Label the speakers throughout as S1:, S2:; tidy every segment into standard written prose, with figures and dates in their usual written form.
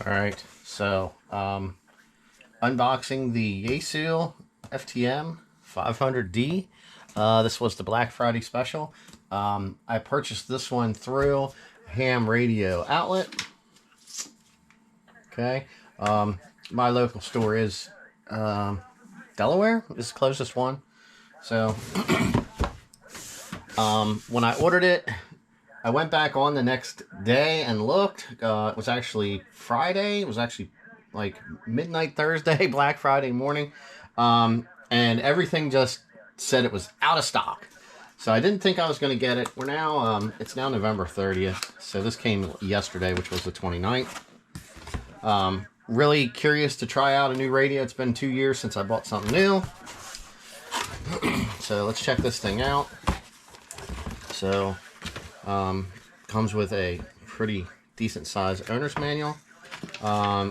S1: Alright, so unboxing the Yaesu ftm-500d. This was the Black Friday special. I purchased this one through Ham Radio Outlet. Okay, my local store is Delaware, is the closest one. So when I ordered it, I went back on the next day and looked. It was actually Friday. It was actually like midnight Thursday, Black Friday morning. And everything just said it was out of stock. So I didn't think I was going to get it. We're now, it's now November 30th. So this came yesterday, which was the 29th. Really curious to try out a new radio. It's been 2 years since I bought something new. So let's check this thing out. So, comes with a pretty decent size owner's manual.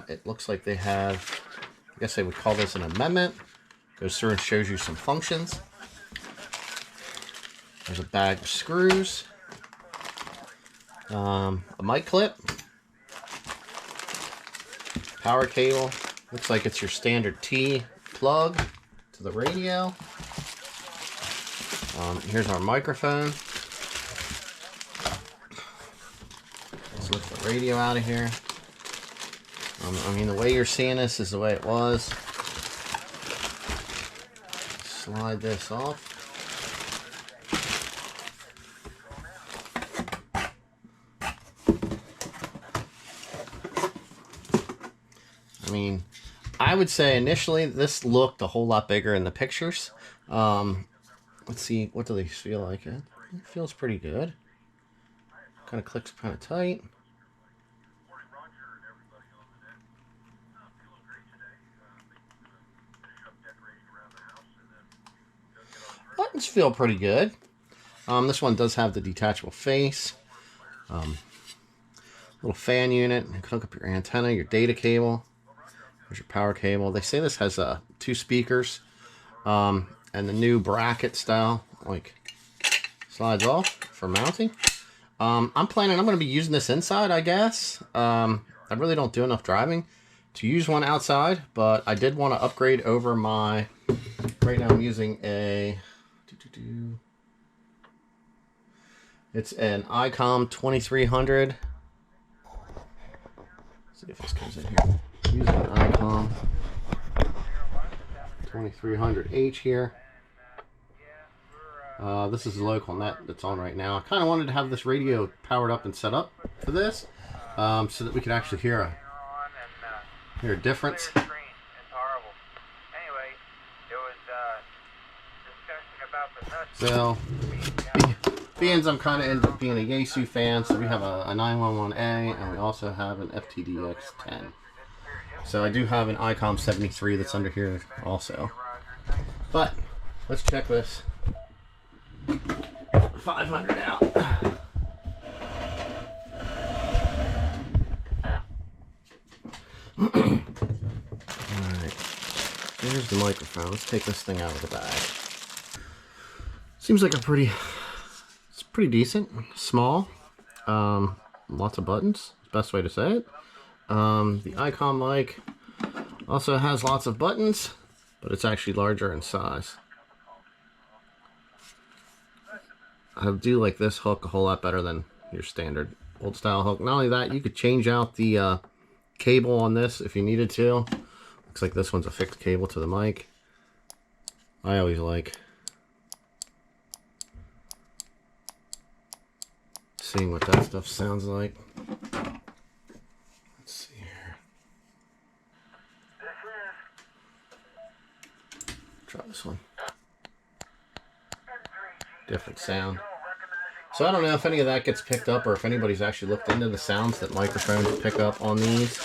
S1: It looks like they have, I guess they would call this an amendment. Goes through and shows you some functions. There's a bag of screws, a mic clip, power cable. Looks like it's your standard T plug to the radio. Here's our microphone. Let's lift the radio out of here. I mean, the way you're seeing this is the way it was. Slide this off. I mean, I would say initially this looked a whole lot bigger in the pictures. Let's see, what do they feel like? It feels pretty good. Kind of clicks kind of tight. Buttons feel pretty good. This one does have the detachable face. Little fan unit. You can hook up your antenna, your data cable. There's your power cable. They say this has 2 speakers. And the new bracket style, like, slides off for mounting. I'm going to be using this inside, I guess. I really don't do enough driving to use one outside, but I did want to upgrade over my, right now I'm using a, it's an ICOM 2300. Let's see if this comes in here. I'm using an ICOM 2300H here. This is the local net that's on right now. I kind of wanted to have this radio powered up and set up for this, so that we could actually hear a difference. So, being I'm kind of into being a Yaesu fan, so we have a 911A, and we also have an FTDX10. So I do have an ICOM 73 that's under here also. But let's check this 500 out. Alright, here's the microphone. Let's take this thing out of the bag. Seems like it's pretty decent. Small. Lots of buttons. Best way to say it. The ICOM mic also has lots of buttons, but it's actually larger in size. I do like this hook a whole lot better than your standard old style hook. Not only that, you could change out the cable on this if you needed to. Looks like this one's a fixed cable to the mic. I always like seeing what that stuff sounds like. Let's see here. Try this one. Different sound. So I don't know if any of that gets picked up or if anybody's actually looked into the sounds that microphones pick up on these.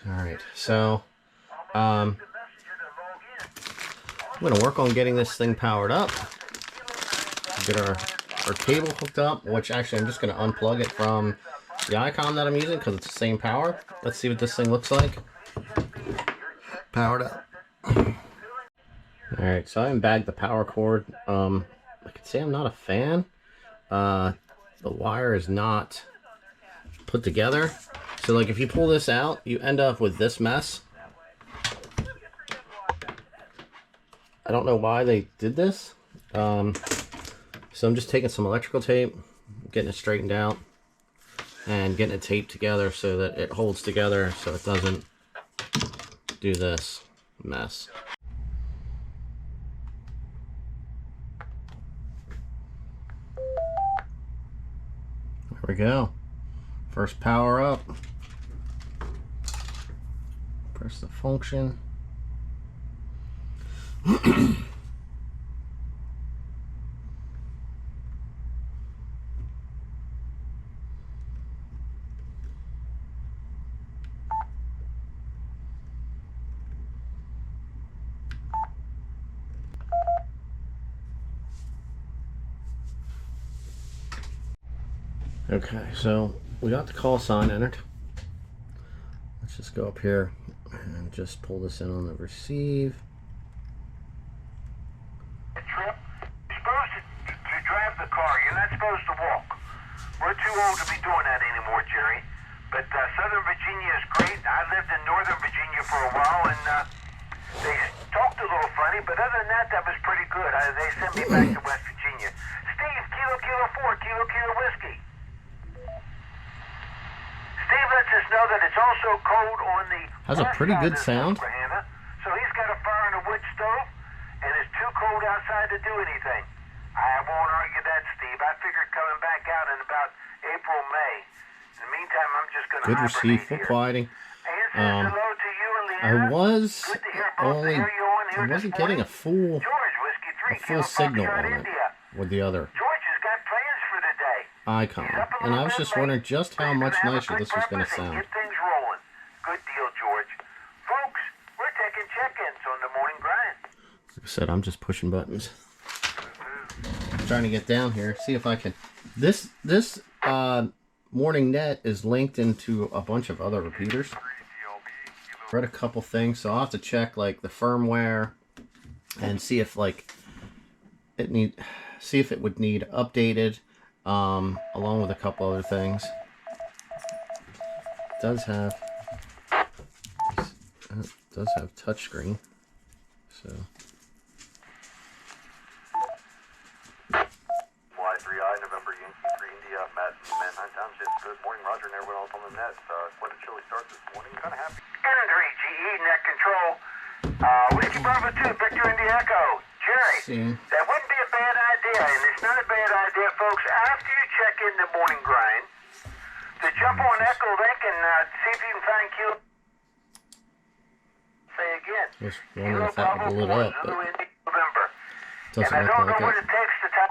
S1: Alright, so I'm going to work on getting this thing powered up. Get our cable hooked up, which actually I'm just going to unplug it from the ICOM that I'm using because it's the same power. Let's see what this thing looks like. Powered up. Alright, so I unbagged the power cord. I can say I'm not a fan. The wire is not put together. So like if you pull this out, you end up with this mess. I don't know why they did this. So I'm just taking some electrical tape, getting it straightened out, and getting it taped together so that it holds together so it doesn't do this mess. There we go. First power up. Press the function. Okay, so we got the call sign entered. Let's just go up here and just pull this in on the receive.
S2: Trip, you're supposed to drive the car. You're not supposed to walk. We're too old to be doing that anymore, Jerry. But Southern Virginia is great. I lived in Northern Virginia for a while, and they talked a little funny, but other than that, that was pretty good. They sent me back to West Virginia. Steve, Kilo 4, Kilo whiskey. Steve lets us know that it's also cold on the
S1: has a pretty good sound.
S2: So he's got a fire in a wood stove, and it's too cold outside to do anything. I won't argue that, Steve. I figured coming back out in about April, May. In the meantime, I'm just going to
S1: good receive, full quieting. I wasn't getting a full signal on it with the other icon, and I was just wondering just how much nicer this was going to sound.
S2: Get things rolling. Good deal, George. Folks, we're taking check-ins on the morning grind.
S1: Like I said, I'm just pushing buttons. I'm trying to get down here, see if I can. This morning net is linked into a bunch of other repeaters. Read a couple things, so I'll have to check like the firmware and see if like it would need updated. Along with a couple other things. It does have touchscreen, so.
S2: Y3I November Yankee 3 India Matt Manheim Township. Good morning, Roger, and everyone else on the net. Quite a chilly start this morning. Kind of happy. Entry GE net control. Whiskey Bravo 2 Victor India Echo. Jerry, that wouldn't be a bad idea, and it's not a bad idea, folks, after you check in the morning grind, to jump on Echo Link and see if you can find Kilo. Say again.
S1: Just wondering if that would lit up, but doesn't
S2: and I
S1: look
S2: don't
S1: like
S2: know what
S1: it.
S2: it takes to type.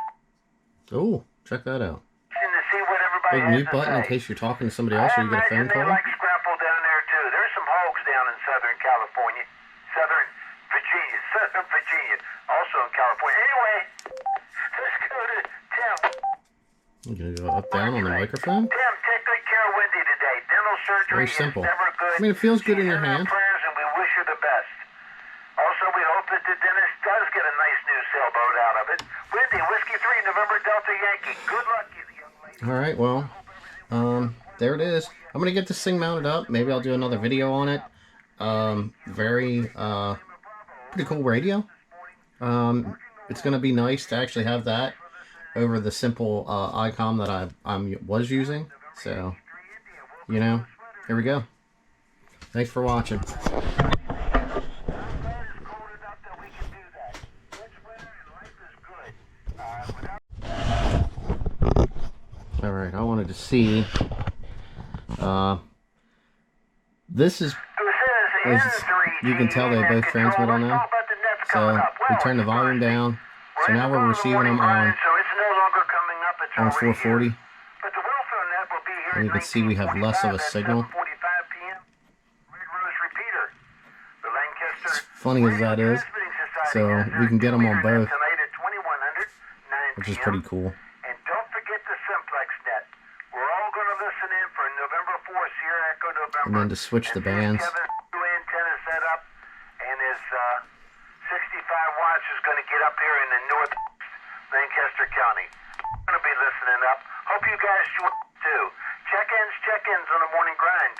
S1: Oh, check that out.
S2: To see what everybody
S1: Big
S2: has
S1: mute
S2: to
S1: button in
S2: say.
S1: case you're talking to somebody else or you get a phone
S2: They
S1: call.
S2: like scrapple down there too. There's some hogs down in Southern California, Southern Virginia, also in California. Anyway, let's go to Tim.
S1: I'm gonna go up down on the microphone.
S2: Tim, take good care of Wendy today. Dental surgery
S1: Very simple.
S2: is never good.
S1: I mean, it feels good in your
S2: She's
S1: hand.
S2: our prayers, and we wish her the best. Also, we hope that the dentist does get a nice new sailboat out of it. Wendy, Whiskey 3, November Delta Yankee. Good luck, you young lady.
S1: All right, well, there it is. I'm gonna get this thing mounted up. Maybe I'll do another video on it. Pretty cool radio. It's gonna be nice to actually have that over the simple icon that I was using. So, you know, here we go. Thanks for watching. All right, I wanted to see. This is, as you can tell, they both transmit on them. So we turn the volume down. So now we're receiving them on 440. And you can see we have less of a signal. As funny as that is, so we can get them on both, which is pretty cool.
S2: And don't forget the Simplex net. We're all going to listen in for November 4, Sierra Echo November.
S1: And then to switch the bands.
S2: Kevin's new antenna set up, and his 65 watts is going to get up here in the north Lancaster County. Going to be listening up. Hope you guys too. Check-ins on the morning grind.